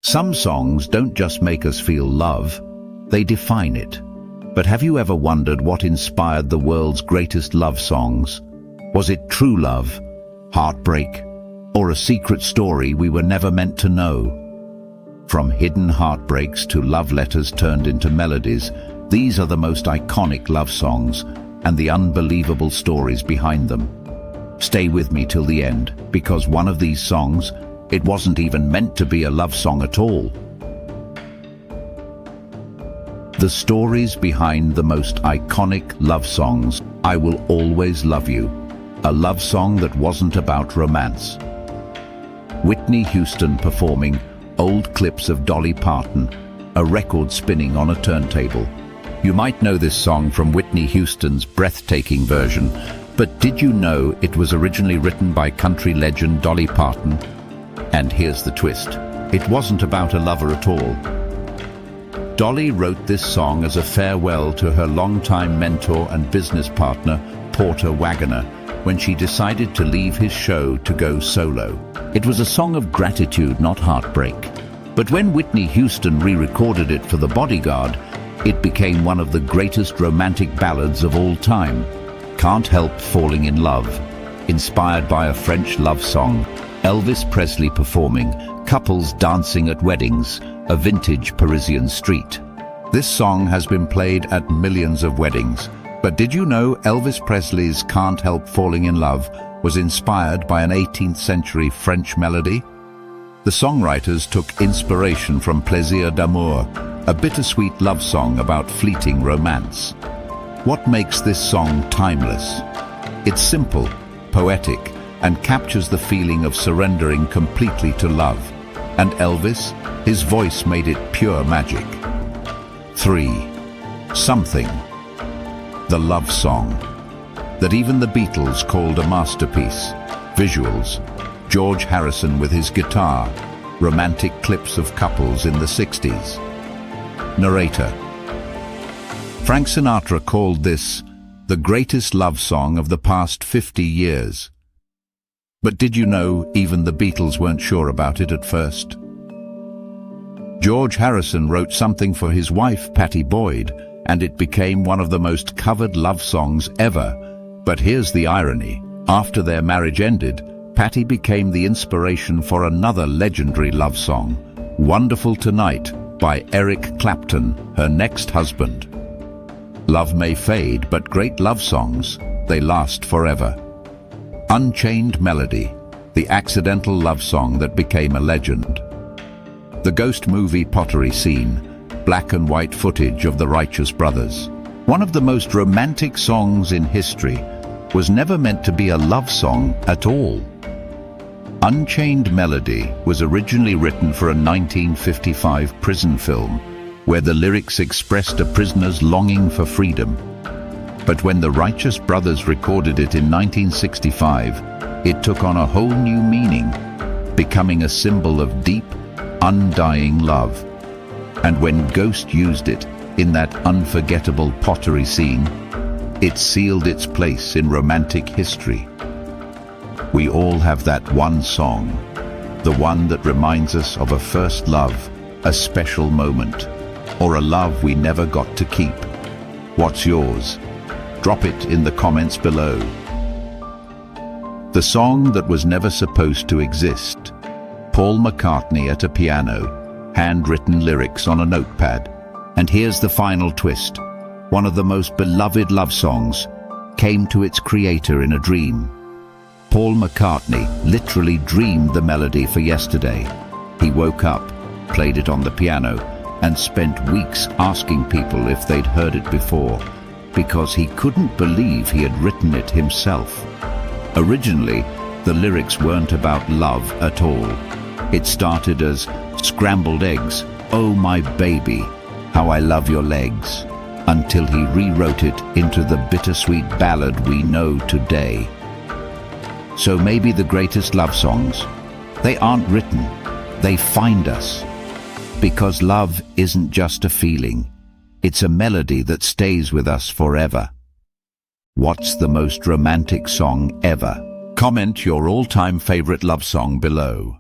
Some songs don't just make us feel love, they define it. But have you ever wondered what inspired the world's greatest love songs? Was it true love, heartbreak, or a secret story we were never meant to know? From hidden heartbreaks to love letters turned into melodies, these are the most iconic love songs and the unbelievable stories behind them. Stay with me till the end, because one of these songs, it wasn't even meant to be a love song at all. The stories behind the most iconic love songs. I Will Always Love You, a love song that wasn't about romance. Whitney Houston performing old clips of Dolly Parton, a record spinning on a turntable. You might know this song from Whitney Houston's breathtaking version, but did you know it was originally written by country legend Dolly Parton? And here's the twist. It wasn't about a lover at all. Dolly wrote this song as a farewell to her longtime mentor and business partner, Porter Wagoner, when she decided to leave his show to go solo. It was a song of gratitude, not heartbreak. But when Whitney Houston re-recorded it for the Bodyguard, it became one of the greatest romantic ballads of all time. Can't Help Falling in Love, inspired by a French love song, Elvis Presley performing, couples dancing at weddings, a vintage Parisian street. This song has been played at millions of weddings. But did you know Elvis Presley's Can't Help Falling in Love was inspired by an 18th century French melody? The songwriters took inspiration from Plaisir d'amour, a bittersweet love song about fleeting romance. What makes this song timeless? It's simple, poetic, and captures the feeling of surrendering completely to love. And Elvis, his voice made it pure magic. 3. Something. The love song that even the Beatles called a masterpiece. Visuals, George Harrison with his guitar, romantic clips of couples in the 60s. Narrator. Frank Sinatra called this the greatest love song of the past 50 years. But did you know even the Beatles weren't sure about it at first? George Harrison wrote something for his wife, Pattie Boyd, and it became one of the most covered love songs ever. But here's the irony. After their marriage ended, Pattie became the inspiration for another legendary love song, Wonderful Tonight, by Eric Clapton, her next husband. Love may fade, but great love songs, they last forever. Unchained Melody, the accidental love song that became a legend. The Ghost movie pottery scene, black and white footage of the Righteous Brothers. One of the most romantic songs in history was never meant to be a love song at all. Unchained Melody was originally written for a 1955 prison film, where the lyrics expressed a prisoner's longing for freedom. But when the Righteous Brothers recorded it in 1965, it took on a whole new meaning, becoming a symbol of deep, undying love. And when Ghost used it in that unforgettable pottery scene, it sealed its place in romantic history. We all have that one song, the one that reminds us of a first love, a special moment, or a love we never got to keep. What's yours? Drop it in the comments below. The song that was never supposed to exist. Paul McCartney at a piano, handwritten lyrics on a notepad. And here's the final twist. One of the most beloved love songs came to its creator in a dream. Paul McCartney literally dreamed the melody for yesterday. He woke up, played it on the piano, and spent weeks asking people if they'd heard it before, because he couldn't believe he had written it himself. Originally, the lyrics weren't about love at all. It started as scrambled eggs, oh my baby, how I love your legs, until he rewrote it into the bittersweet ballad we know today. So maybe the greatest love songs, they aren't written, they find us. Because love isn't just a feeling, it's a melody that stays with us forever. What's the most romantic song ever? Comment your all-time favorite love song below.